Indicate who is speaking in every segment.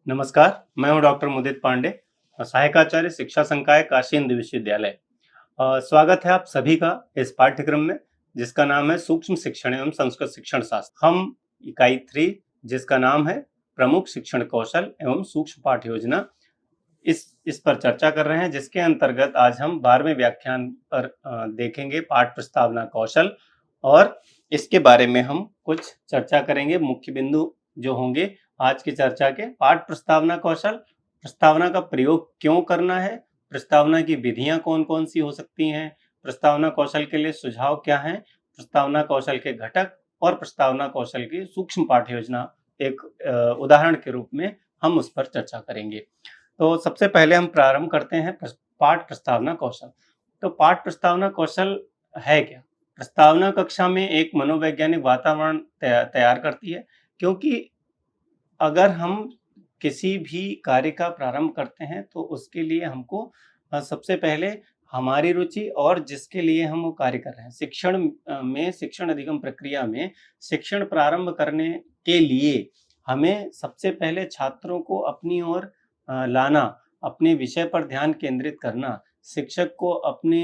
Speaker 1: नमस्कार, मैं हूं डॉक्टर मुदित पांडे, सहायकाचार्य शिक्षा संकाय काशी हिंदू विश्वविद्यालय। स्वागत है आप सभी का इस पाठ्यक्रम में जिसका नाम है सूक्ष्म शिक्षण एवं संस्कृत शिक्षण शास्त्र। हम इकाई 3 जिसका नाम है प्रमुख शिक्षण कौशल एवं सूक्ष्म पाठ योजना इस पर चर्चा कर रहे हैं, जिसके अंतर्गत आज हम 12वें व्याख्यान पर देखेंगे पाठ प्रस्तावना कौशल, और इसके बारे में हम कुछ चर्चा करेंगे। मुख्य बिंदु जो होंगे आज की चर्चा के: पाठ प्रस्तावना कौशल, प्रस्तावना का प्रयोग क्यों करना है, प्रस्तावना की विधियां कौन कौन सी हो सकती हैं, प्रस्तावना कौशल के लिए सुझाव क्या हैं, प्रस्तावना कौशल के घटक और प्रस्तावना कौशल की सूक्ष्म पाठ योजना एक उदाहरण के रूप में हम उस पर चर्चा करेंगे। तो सबसे पहले हम प्रारंभ करते हैं पाठ प्रस्तावना कौशल। तो पाठ प्रस्तावना कौशल है क्या? प्रस्तावना कक्षा में एक मनोवैज्ञानिक वातावरण तैयार करती है, क्योंकि अगर हम किसी भी कार्य का प्रारंभ करते हैं तो उसके लिए हमको सबसे पहले हमारी रुचि और जिसके लिए हम वो कार्य कर रहे हैं, शिक्षण अधिगम प्रक्रिया में शिक्षण प्रारंभ करने के लिए हमें सबसे पहले छात्रों को अपनी ओर लाना, अपने विषय पर ध्यान केंद्रित करना, शिक्षक को अपने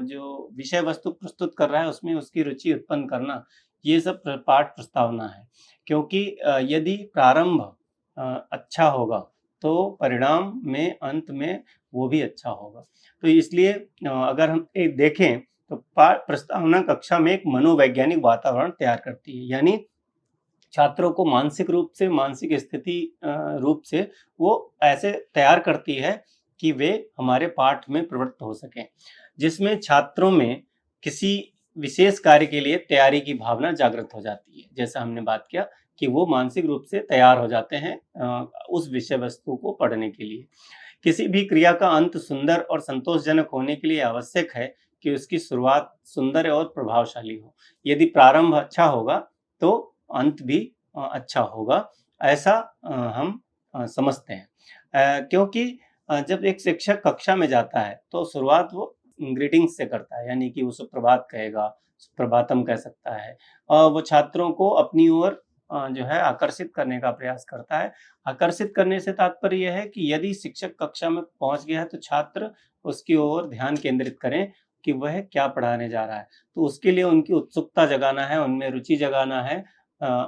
Speaker 1: जो विषय वस्तु प्रस्तुत कर रहा है उसमें उसकी रुचि उत्पन्न करना, ये सब पाठ प्रस्तावना है। क्योंकि यदि प्रारंभ अच्छा होगा तो परिणाम में अंत में वो भी अच्छा होगा। तो इसलिए अगर हम देखें तो पाठ प्रस्तावना कक्षा में एक मनोवैज्ञानिक वातावरण तैयार करती है, यानी छात्रों को मानसिक रूप से, मानसिक स्थिति रूप से वो ऐसे तैयार करती है कि वे हमारे पाठ में प्रवृत्त हो सकें, जिसमें छात्रों में किसी विशेष कार्य के लिए तैयारी की भावना जागृत हो जाती है। जैसा हमने बात किया कि वो मानसिक रूप से तैयार हो जाते हैं उस विषय वस्तु को पढ़ने के लिए। किसी भी क्रिया का अंत सुंदर और संतोषजनक होने के लिए आवश्यक है कि उसकी शुरुआत सुंदर और प्रभावशाली हो। यदि प्रारंभ अच्छा होगा तो अंत भी अच्छा होगा, ऐसा हम समझते हैं। क्योंकि जब एक शिक्षक कक्षा में जाता है तो शुरुआत वो ग्रीटिंग्स से करता है, यानी कि वो सुप्रभात कहेगा, सुप्रभातम कह सकता है। वो छात्रों को अपनी ओर जो है आकर्षित करने का प्रयास करता है। आकर्षित करने से तात्पर्य यह है कि यदि शिक्षक कक्षा में पहुंच गया है तो छात्र उसकी ओर ध्यान केंद्रित करें कि वह क्या पढ़ाने जा रहा है। तो उसके लिए उनकी उत्सुकता जगाना है, उनमें रुचि जगाना है,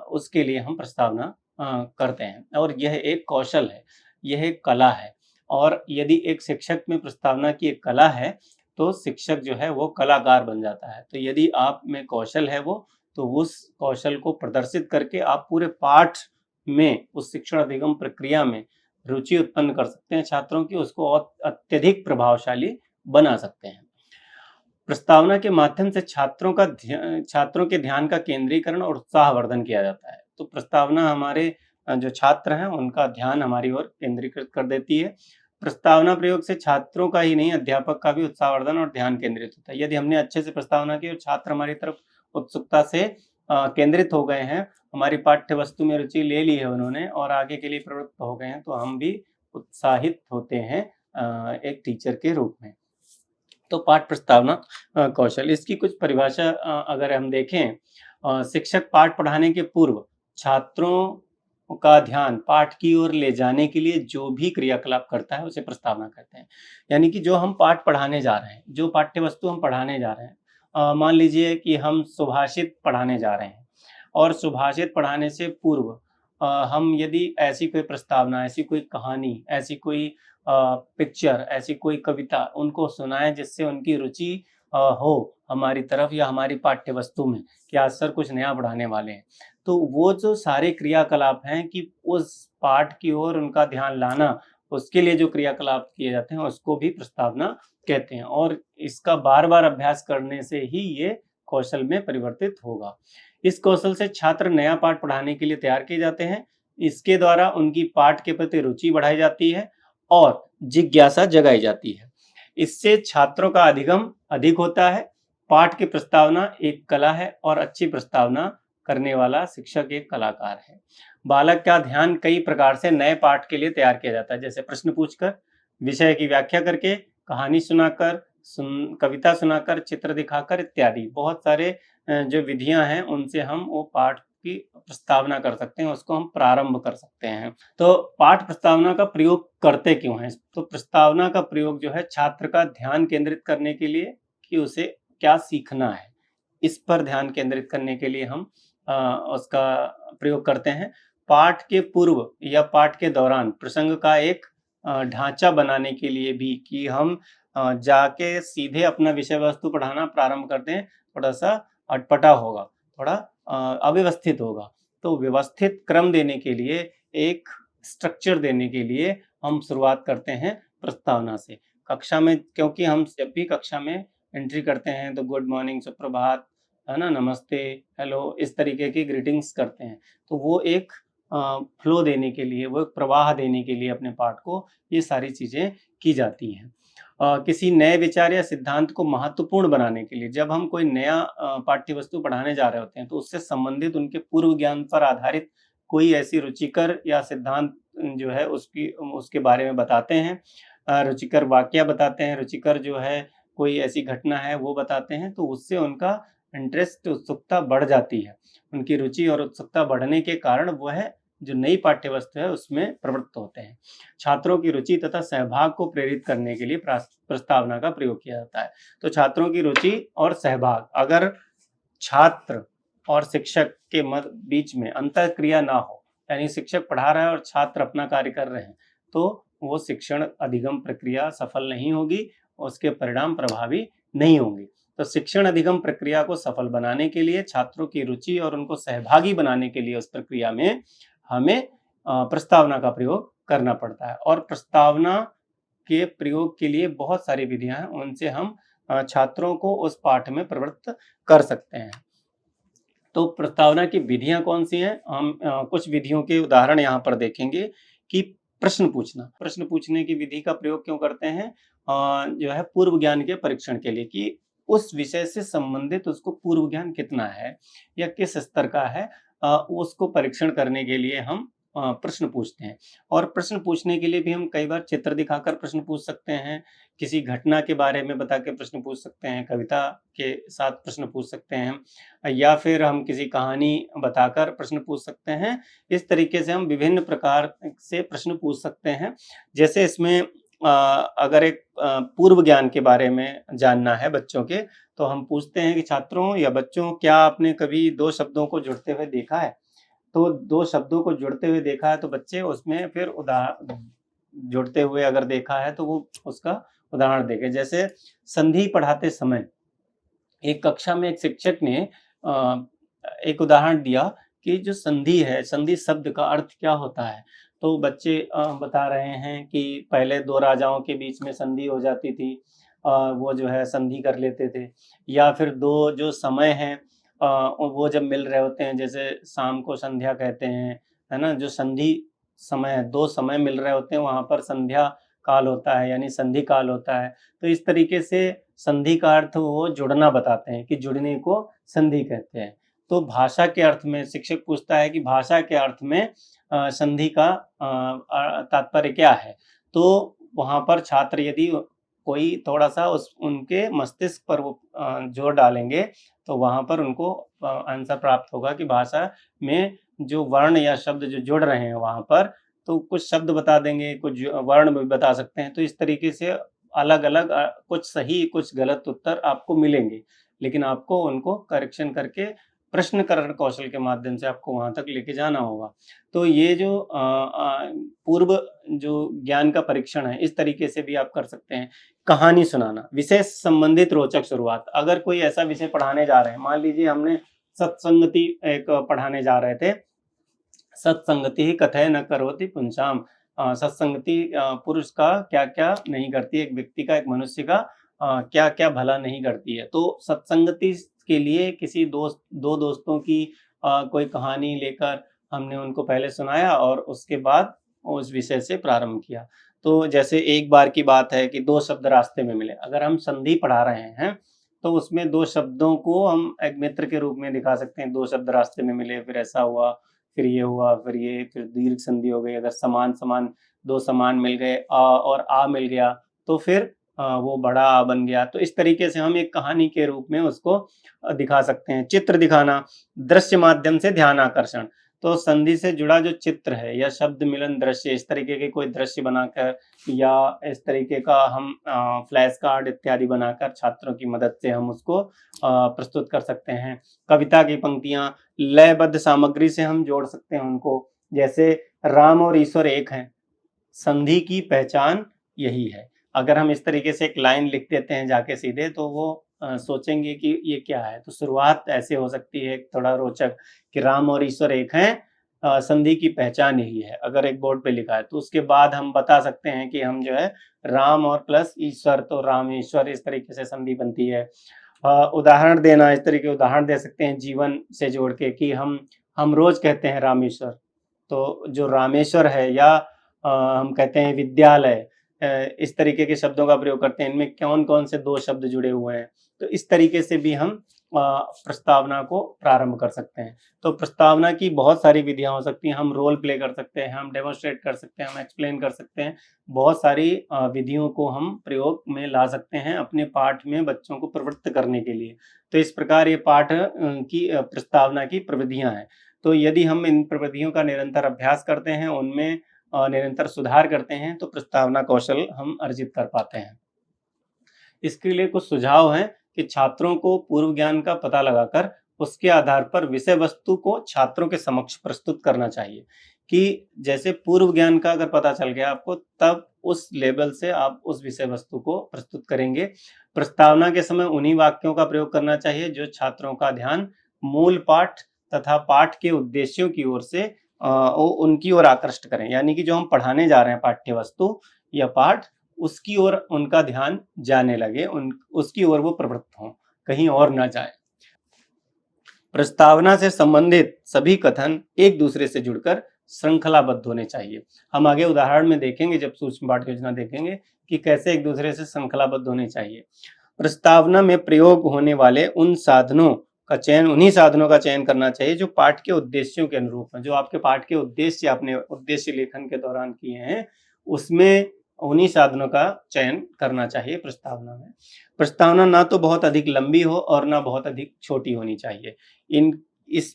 Speaker 1: उसके लिए हम प्रस्तावना करते हैं, और यह एक कौशल है, यह एक कला है। और यदि एक शिक्षक में प्रस्तावना की एक कला है तो शिक्षक जो है वो कलाकार बन जाता है। तो यदि आप में कौशल है वो, तो उस कौशल को प्रदर्शित करके आप पूरे पाठ में, उस शिक्षण अधिगम प्रक्रिया में रुचि उत्पन्न कर सकते हैं छात्रों की, उसको और अत्यधिक प्रभावशाली बना सकते हैं। प्रस्तावना के माध्यम से छात्रों के ध्यान का केंद्रीकरण और उत्साहवर्धन किया जाता है। तो प्रस्तावना हमारे जो छात्र हैं उनका ध्यान हमारी ओर केंद्रीकृत कर देती है। प्रस्तावना प्रयोग से छात्रों का ही नहीं, अध्यापक का भी उत्साहवर्धन और ध्यान केंद्रित होता है। यदि हमने अच्छे से प्रस्तावना की और छात्र हमारी तरफ उत्सुकता से केंद्रित हो गए हैं, हमारी पाठ्य वस्तु में रुचि ले ली है उन्होंने और आगे के लिए प्रवृत्त हो गए हैं, तो हम भी उत्साहित होते हैं एक टीचर के रूप में। तो पाठ प्रस्तावना कौशल, इसकी कुछ परिभाषा अगर हम देखें, शिक्षक पाठ पढ़ाने के पूर्व छात्रों का ध्यान पाठ की ओर ले जाने के लिए जो भी क्रियाकलाप करता है उसे प्रस्तावना कहते हैं। यानी कि जो हम पाठ पढ़ाने जा रहे हैं, जो पाठ्य वस्तु हम पढ़ाने जा रहे हैं, मान लीजिए कि हम सुभाषित पढ़ाने जा रहे हैं, और सुभाषित पढ़ाने से पूर्व हम यदि ऐसी कोई प्रस्तावना, ऐसी कोई कहानी, ऐसी कोई पिक्चर, ऐसी कोई कविता उनको सुनाएं जिससे उनकी रुचि हो हमारी तरफ या हमारी पाठ्य वस्तु में कि आज सर कुछ नया पढ़ाने वाले हैं। तो वो जो सारे क्रियाकलाप हैं कि उस पाठ की ओर उनका ध्यान लाना, उसके लिए जो क्रियाकलाप किए जाते हैं उसको भी प्रस्तावना कहते हैं, और इसका बार-बार अभ्यास करने से ही ये कौशल में परिवर्तित होगा। इस कौशल से छात्र नया पाठ पढ़ाने के लिए तैयार किए जाते हैं। इसके द्वारा उनकी पाठ के प्रति रुचि बढ़ाई जाती है और जिज्ञासा जगाई जाती है। इससे छात्रों का अधिगम अधिक होता है। पाठ की प्रस्तावना एक कला है और अच्छी प्रस्तावना करने वाला शिक्षक एक कलाकार है। बालक का ध्यान कई प्रकार से नए पाठ के लिए तैयार किया जाता है, जैसे प्रश्न पूछकर, विषय की व्याख्या करके, कहानी सुनाकर, कविता सुनाकर, चित्र दिखाकर इत्यादि। बहुत सारे जो विधियां हैं उनसे हम वो पाठ की प्रस्तावना कर सकते हैं, उसको हम प्रारंभ कर सकते हैं। तो पाठ प्रस्तावना का प्रयोग करते क्यों हैं? तो प्रस्तावना का प्रयोग जो है छात्र का ध्यान केंद्रित करने के लिए कि उसे क्या सीखना है, इस पर ध्यान केंद्रित करने के लिए हम उसका प्रयोग करते हैं। पाठ के पूर्व या पाठ के दौरान प्रसंग का एक ढांचा बनाने के लिए भी कि हम जाके सीधे अपना विषय वस्तु पढ़ाना प्रारंभ कर दें, थोड़ा-सा अटपटा होगा, थोड़ा अव्यवस्थित होगा। तो व्यवस्थित क्रम देने के लिए, एक स्ट्रक्चर देने के लिए हम शुरुआत करते हैं प्रस्तावना से। कक्षा में, क्योंकि हम जब भी कक्षा में एंट्री करते हैं तो गुड मॉर्निंग, सुप्रभात, है ना, नमस्ते, हेलो, इस तरीके की ग्रीटिंग्स करते हैं। तो वो एक फ्लो देने के लिए, वो एक प्रवाह देने के लिए अपने पाठ को ये सारी चीज़ें की जाती हैं। किसी नए विचार या सिद्धांत को महत्वपूर्ण बनाने के लिए जब हम कोई नया पाठ्य वस्तु पढ़ाने जा रहे होते हैं तो उससे संबंधित उनके पूर्व ज्ञान पर आधारित कोई ऐसी रुचिकर या सिद्धांत जो है उसके बारे में बताते हैं। रुचिकर वाकया बताते हैं, रुचिकर जो है कोई ऐसी घटना है वो बताते हैं, तो उससे उनका इंटरेस्ट, उत्सुकता बढ़ जाती है। उनकी रुचि और उत्सुकता बढ़ने के कारण वह जो नई पाठ्य वस्तु है उसमें प्रवृत्त होते हैं। छात्रों की रुचि तथा सहभाग को प्रेरित करने के लिए प्रस्तावना का प्रयोग किया जाता है। तो छात्रों की रुचि और सहभाग, अगर छात्र और शिक्षक के बीच में अंतःक्रिया ना हो, यानी शिक्षक पढ़ा रहा है और छात्र अपना कार्य कर रहे हैं, तो वो शिक्षण अधिगम प्रक्रिया सफल नहीं होगी, उसके परिणाम प्रभावी नहीं होंगे। तो शिक्षण अधिगम प्रक्रिया को सफल बनाने के लिए, छात्रों की रुचि और उनको सहभागी बनाने के लिए उस प्रक्रिया में हमें प्रस्तावना का प्रयोग करना पड़ता है। और प्रस्तावना के प्रयोग के लिए बहुत सारी विधियां हैं, उनसे हम छात्रों को उस पाठ में प्रवृत्त कर सकते हैं। तो प्रस्तावना की विधियां कौन सी हैं? हम कुछ विधियों के उदाहरण यहाँ पर देखेंगे कि प्रश्न पूछना। प्रश्न पूछने की विधि का प्रयोग क्यों करते हैं? जो है पूर्व ज्ञान के परीक्षण के लिए कि उस विषय से संबंधित उसको पूर्व ज्ञान कितना है या किस स्तर का है, उसको परीक्षण करने के लिए हम प्रश्न पूछते हैं। और प्रश्न पूछने के लिए भी हम कई बार चित्र दिखाकर प्रश्न पूछ सकते हैं, किसी घटना के बारे में बता के प्रश्न पूछ सकते हैं, कविता के साथ प्रश्न पूछ सकते हैं, या फिर हम किसी कहानी बताकर प्रश्न पूछ सकते हैं। इस तरीके से हम विभिन्न प्रकार से प्रश्न पूछ सकते हैं। जैसे इसमें अगर एक पूर्व ज्ञान के बारे में जानना है बच्चों के, तो हम पूछते हैं कि छात्रों या बच्चों, क्या आपने कभी 2 शब्दों को जुड़ते हुए देखा है? तो 2 शब्दों को जुड़ते हुए देखा है तो बच्चे उसमें फिर जुड़ते हुए अगर देखा है तो वो उसका उदाहरण देंगे। जैसे संधि पढ़ाते समय एक कक्षा में एक शिक्षक ने अ, एक उदाहरण दिया कि जो संधि है, संधि शब्द का अर्थ क्या होता है? तो बच्चे बता रहे हैं कि पहले 2 राजाओं के बीच में संधि हो जाती थी। वो जो है संधि कर लेते थे, या फिर 2 जो समय हैं वो जब मिल रहे होते हैं, जैसे शाम को संध्या कहते हैं, है ना? जो संधि समय, 2 समय मिल रहे होते हैं वहाँ पर संध्या काल होता है, यानी संधि काल होता है। तो इस तरीके से संधि का अर्थ वो जुड़ना बताते हैं कि जुड़ने को संधि कहते हैं। तो भाषा के अर्थ में शिक्षक पूछता है कि भाषा के अर्थ में संधि का तात्पर्य क्या है? तो वहाँ पर छात्र यदि कोई थोड़ा-सा उस उनके मस्तिष्क पर वो जोर डालेंगे, तो वहाँ पर उनको आंसर प्राप्त होगा कि भाषा में जो वर्ण या शब्द जो जुड़ रहे हैं वहाँ पर, तो कुछ शब्द बता देंगे, कुछ वर्ण भी बता सकते हैं। तो इस तरीके से अलग-अलग कुछ सही, कुछ गलत उत्तर आपको मिलेंगे, लेकिन आपको उनको करेक्शन करके प्रश्नकरण कौशल के माध्यम से आपको वहाँ तक लेके जाना होगा। तो ये जो पूर्व जो ज्ञान का परीक्षण है, इस तरीके से भी आप कर सकते हैं। कहानी सुनाना, विषय से संबंधित रोचक शुरुआत। अगर कोई ऐसा विषय पढ़ाने जा रहे हैं, मान लीजिए हमने सत्संगति एक पढ़ाने जा रहे थे, सत्संगति कथय न करोति पुंसाम। सत्संगति पुरुष का क्या-क्या नहीं करती है, एक व्यक्ति का, एक मनुष्य का क्या-क्या भला नहीं करती है। तो सत्संगति के लिए किसी 2 दोस्तों की कोई कहानी लेकर हमने उनको पहले सुनाया और उसके बाद उस विषय से प्रारंभ किया। तो जैसे एक बार की बात है कि 2 शब्द रास्ते में मिले। अगर हम संधि पढ़ा रहे हैं, तो उसमें 2 शब्दों को हम एक मित्र के रूप में दिखा सकते हैं। 2 शब्द रास्ते में मिले, फिर ऐसा हुआ, फिर ये हुआ, फिर ये, फिर दीर्घ संधि हो गई। अगर समान-समान 2 समान मिल गए, और आ मिल गया, तो फिर वो बड़ा बन गया। तो इस तरीके से हम एक कहानी के रूप में उसको दिखा सकते हैं। चित्र दिखाना, दृश्य माध्यम से ध्यान आकर्षण। तो संधि से जुड़ा जो चित्र है या शब्द मिलन दृश्य, इस तरीके के कोई दृश्य बनाकर या इस तरीके का हम फ्लैश कार्ड इत्यादि बनाकर छात्रों की मदद से हम उसको प्रस्तुत कर सकते हैं। कविता की पंक्तियां लयबद्ध सामग्री से हम जोड़ सकते हैं उनको, जैसे राम और ईश्वर एक हैं, संधि की पहचान यही है। अगर हम इस तरीके से एक लाइन लिख देते हैं जाके सीधे, तो वो सोचेंगे कि ये क्या है। तो शुरुआत ऐसे हो सकती है थोड़ा रोचक, कि राम और ईश्वर एक हैं, संधि की पहचान यही है। अगर एक बोर्ड पे लिखा है तो उसके बाद हम बता सकते हैं कि हम जो है राम और प्लस ईश्वर, तो रामेश्वर, इस तरीके से संधि बनती है। उदाहरण देना, इस तरीके उदाहरण दे सकते हैं जीवन से जोड़ के, कि हम रोज कहते हैं रामेश्वर। तो जो रामेश्वर है, या हम कहते हैं विद्यालय, इस तरीके के शब्दों का प्रयोग करते हैं। इनमें कौन-कौन से 2 शब्द जुड़े हुए हैं। तो इस तरीके से भी हम प्रस्तावना को प्रारंभ कर सकते हैं। तो प्रस्तावना की बहुत सारी विधियाँ हो सकती हैं। हम रोल प्ले कर सकते हैं, हम डेमोन्स्ट्रेट कर सकते हैं, हम एक्सप्लेन कर सकते हैं। बहुत सारी विधियों को हम प्रयोग में ला सकते हैं अपने पाठ में बच्चों को प्रवृत्त करने के लिए। तो इस प्रकार ये पाठ की प्रस्तावना की प्रविधियाँ हैं। तो यदि हम इन प्रविधियों का निरंतर अभ्यास करते हैं, उनमें निरंतर सुधार करते हैं, तो प्रस्तावना कौशल हम अर्जित कर पाते हैं। इसके लिए कुछ सुझाव हैं कि छात्रों को पूर्व ज्ञान का पता लगाकर उसके आधार पर विषय वस्तु को छात्रों के समक्ष प्रस्तुत करना चाहिए। कि जैसे पूर्व ज्ञान का अगर पता चल गया आपको, तब उस लेवल से आप उस विषय वस्तु को प्रस्तुत करेंगे। प्रस्तावना के समय उन्हीं वाक्यों का प्रयोग करना चाहिए जो छात्रों का ध्यान मूल पाठ तथा पाठ के उद्देश्यों की ओर से उनकी ओर आकृष्ट करें। यानी कि जो हम पढ़ाने जा रहे हैं पाठ्य वस्तु या पाठ, उसकी ओर उनका ध्यान जाने लगे, उसकी ओर वो प्रवृत्त हों, कहीं और ना जाए। प्रस्तावना से संबंधित सभी कथन एक दूसरे से जुड़कर श्रृंखलाबद्ध होने चाहिए। हम आगे उदाहरण में देखेंगे, जब सूक्ष्म पाठ योजना देखेंगे, कि कैसे एक दूसरे से श्रृंखलाबद्ध होने चाहिए। प्रस्तावना में प्रयोग होने वाले उन्हीं साधनों का चयन करना चाहिए जो पाठ के उद्देश्यों के अनुरूप हैं। जो आपके पाठ के उद्देश्य आपने उद्देश्य लेखन के दौरान किए हैं, उसमें उन्हीं साधनों का चयन करना चाहिए प्रस्तावना में। प्रस्तावना ना तो बहुत अधिक लंबी हो और ना बहुत अधिक छोटी होनी चाहिए। इन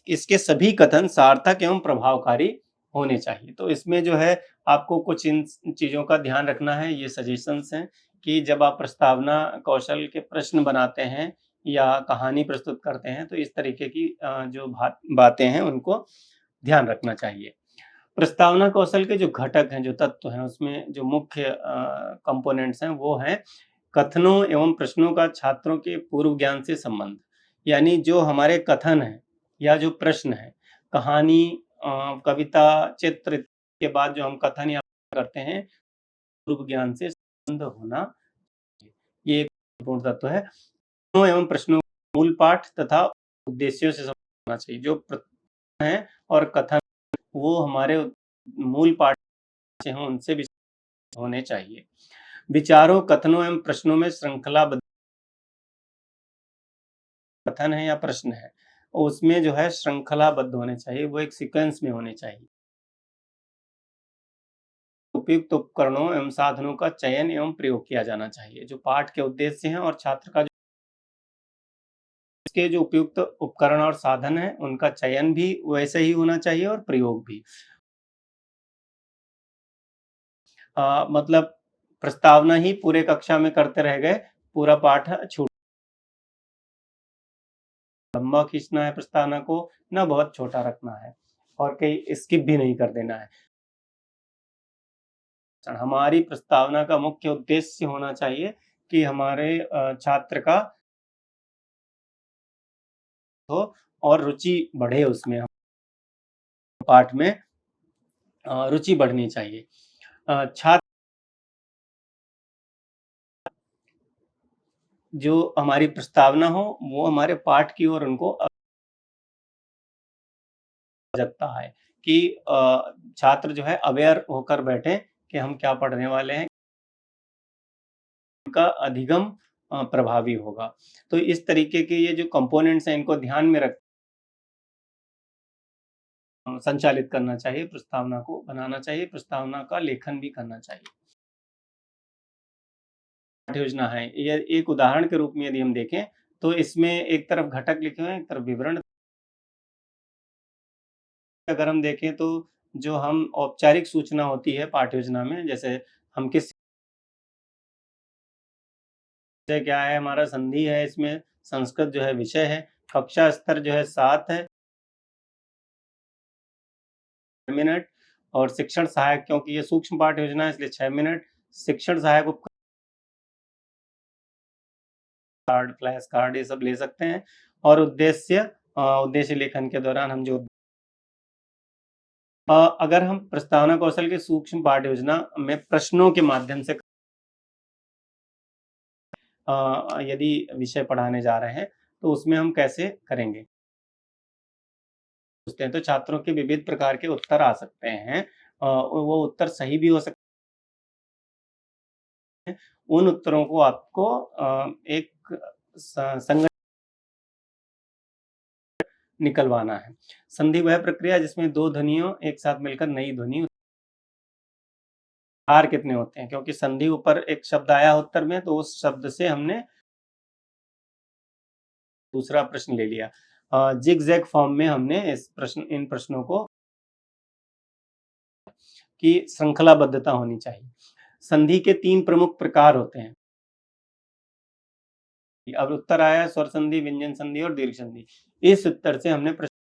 Speaker 1: इसके सभी कथन सार्थक एवं प्रभावकारी होने चाहिए। तो इसमें जो है आपको कुछ इन चीज़ों का ध्यान रखना है। ये सजेशंस हैं कि जब आप प्रस्तावना कौशल के प्रश्न बनाते हैं या कहानी प्रस्तुत करते हैं, तो इस तरीके की जो बातें हैं उनको ध्यान रखना चाहिए। प्रस्तावना कौशल के जो घटक हैं, जो तत्व हैं, उसमें जो मुख्य कंपोनेंट्स हैं, वो हैं कथनों एवं प्रश्नों का छात्रों के पूर्व ज्ञान से संबंध। यानी जो हमारे कथन हैं या जो प्रश्न है, कहानी, कविता, चित्र के बाद जो हम कथन या करते हैं, पूर्व ज्ञान से संबंध होना, ये एक महत्वपूर्ण तत्व है। कथनों एवं प्रश्नों मूल पाठ तथा उद्देश्यों से संबंध होना चाहिए। जो प्रश्न है और कथन, वो हमारे मूल पाठ से हों, उनसे भी होने चाहिए। विचारों, कथनों एवं प्रश्नों में श्रृंखलाबद्ध कथन है या प्रश्न है, उसमें जो है श्रृंखलाबद्ध होने चाहिए, वो एक सीक्वेंस में होने चाहिए। उपयुक्त उपकरणों एवं साधनों का चयन एवं प्रयोग किया जाना चाहिए, जो पाठ के उद्देश्य हैं और छात्र का इसके जो उपयुक्त उपकरण और साधन हैं, उनका चयन भी वैसे ही होना चाहिए और प्रयोग भी। मतलब प्रस्तावना ही पूरे कक्षा में करते रह गए, पूरा पाठ छूट लंबा खींचना है प्रस्तावना को, ना बहुत छोटा रखना है, और कहीं स्किप भी नहीं कर देना है। हमारी प्रस्तावना का मुख्य उद्देश्य होना चाहिए कि हमारे छात्र का हो और रुचि बढ़े, उसमें पाठ में रुचि बढ़नी चाहिए। छात्र जो हमारी प्रस्तावना हो, वो हमारे पाठ की ओर उनको आवश्यकता है कि छात्र जो है अवेयर होकर बैठे कि हम क्या पढ़ने वाले हैं, उनका अधिगम प्रभावी होगा। तो इस तरीके के ये जो कंपोनेंट्स हैं, इनको ध्यान में रख संचालित करना चाहिए, प्रस्तावना को बनाना चाहिए, प्रस्तावना का लेखन भी करना चाहिए। पाठ्य योजना है। ये एक उदाहरण के रूप में यदि हम देखें तो इसमें एक तरफ घटक लिखे हुए हैं, एक तरफ विवरण। अगर हम देखें तो जो हम औपचारिक सूचना होती है पाठ्य योजना में, जैसे हम किस विषय क्या है, हमारा संधि है, इसमें संस्कृत जो है विषय है, कक्षा स्तर जो है 7 है, मिनट, और शिक्षण सहायक, क्योंकि ये सूक्ष्म पाठ्य योजना है इसलिए 6 मिनट, शिक्षण सहायक उपकरण, कार्ड, फ्लैश कार्ड, ये सब ले सकते हैं। और उद्देश्य लेखन के दौरान हम जो अगर हम प्रस्तावना कौशल के सूक्ष्म पाठ्य योजना में प्रश्नों के माध्यम से यदि विषय पढ़ाने जा रहे हैं तो उसमें हम कैसे करेंगे, पूछते हैं तो छात्रों के विविध प्रकार के उत्तर आ सकते हैं। वो उत्तर सही भी हो सकते हैं। उन उत्तरों को आपको एक संगठन निकलवाना है। संधि वह प्रक्रिया जिसमें दो ध्वनियों एक साथ मिलकर नई ध्वनि, हार कितने होते हैं, क्योंकि संधि ऊपर एक शब्द आया उत्तर में तो उस शब्द से हमने दूसरा प्रश्न ले लिया। जिग जैग फॉर्म में हमने इन प्रश्नों को की श्रृंखलाबद्धता होनी चाहिए। संधि के 3 प्रमुख प्रकार होते हैं। अब उत्तर आया स्वर संधि, व्यंजन संधि और दीर्घ संधि। इस उत्तर से हमने प्रश्न,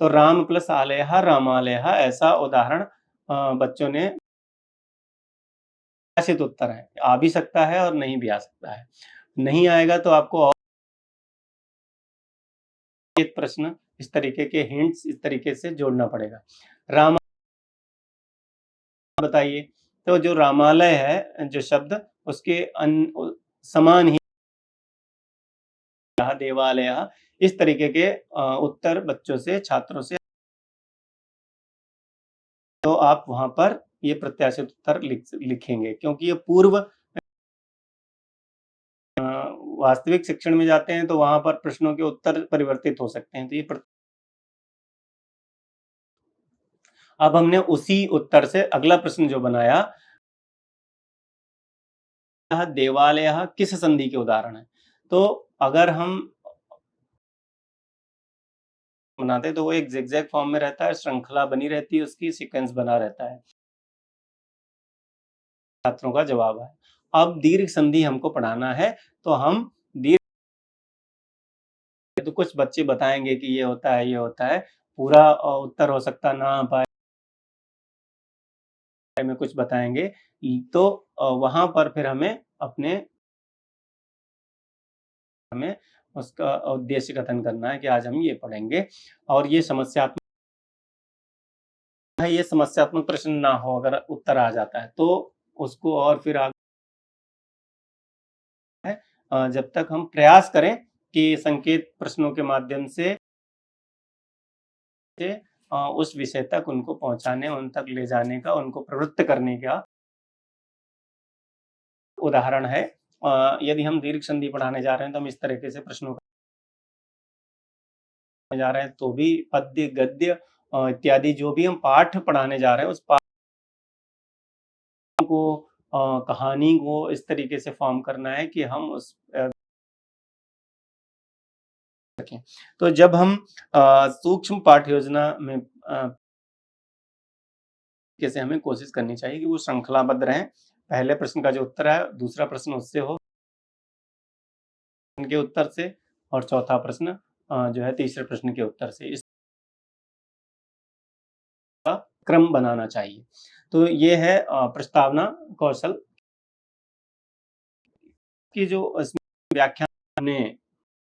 Speaker 1: तो राम प्लस आलेहा रामालेहा, ऐसा उदाहरण बच्चों ने प्रत्याशित उत्तर है, आ भी सकता है और नहीं भी आ सकता है। नहीं आएगा तो आपको और एक प्रश्न इस तरीके के हिंट्स इस तरीके से जोड़ना पड़ेगा। राम बताइए, तो जो रामालय है जो शब्द उसके समान ही देवालय, इस तरीके के उत्तर बच्चों से छात्रों से, तो आप वहां पर ये प्रत्याशित उत्तर लिखेंगे, क्योंकि ये पूर्व वास्तविक शिक्षण में जाते हैं तो वहां पर प्रश्नों के उत्तर परिवर्तित हो सकते हैं। तो ये अब हमने उसी उत्तर से अगला प्रश्न जो बनाया, देवालय किस संधि के उदाहरण है। तो अगर हम बनाते हैं तो वो एक जिगजैग फॉर्म में रहता है, श्रृंखला बनी रहती है, उसकी सीक्वेंस बना रहता है। छात्रों का जवाब है। अब दीर्घ संधि हमको पढ़ाना है तो हम दीर्घ, तो कुछ बच्चे बताएंगे कि ये होता है, ये होता है, पूरा उत्तर हो सकता ना पाए में कुछ बताएंगे, तो वहां पर फिर हमें उसका उद्देश्य कथन करना है कि आज हम ये पढ़ेंगे। और ये समस्यात्मक प्रश्न ना हो, अगर उत्तर आ जाता है तो उसको और फिर आगे जब तक हम प्रयास करें कि संकेत प्रश्नों के माध्यम से उस विषय तक उनको पहुंचाने, उन तक ले जाने का, उनको प्रवृत्त करने का उदाहरण है। यदि हम दीर्घ संधि पढ़ाने जा रहे हैं तो हम इस तरीके से प्रश्नों जा रहे हैं तो भी पद्य गद्य इत्यादि जो भी हम पाठ पढ़ाने जा रहे हैं उस पाठ को कहानी को इस तरीके से फॉर्म करना है कि हम उस सकें। तो जब हम सूक्ष्म पाठ्य योजना में कैसे हमें कोशिश करनी चाहिए कि वो श्रृंखलाबद्ध रहें, पहले प्रश्न का जो उत्तर है दूसरा प्रश्न उससे हो, उनके उत्तर से, और चौथा प्रश्न जो है तीसरे प्रश्न के उत्तर से, इस क्रम बनाना चाहिए। तो ये है प्रस्तावना कौशल की जो व्याख्यान में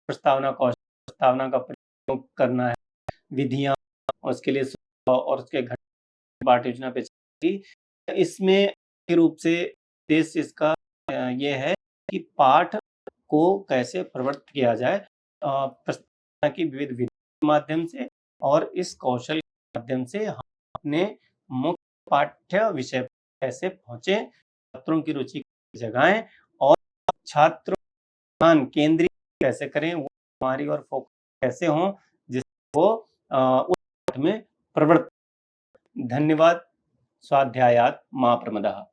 Speaker 1: प्रस्तावना कौशल, प्रस्तावना का प्रयोग करना है, विधियां, उसके लिए और उसके घटक पाठ्य योजना पे इसमें मुख्य रूप से उद्देश्य इसका ये है कि पाठ को कैसे प्रवृत्त किया जाए प्रस्तावना की विविध विधियों के माध्यम से, और इस कौशल के माध्यम से हम अपने मुख्य पाठ्य विषय पर कैसे पहुंचे, छात्रों की रुचि जगाएं और छात्र ध्यान केंद्रित कैसे करें, वो हमारी और फोकस कैसे हों जिससे वो उस पाठ में प्रवृत्त। धन्यवाद। स्वाध्यायात् मा प्रमदः।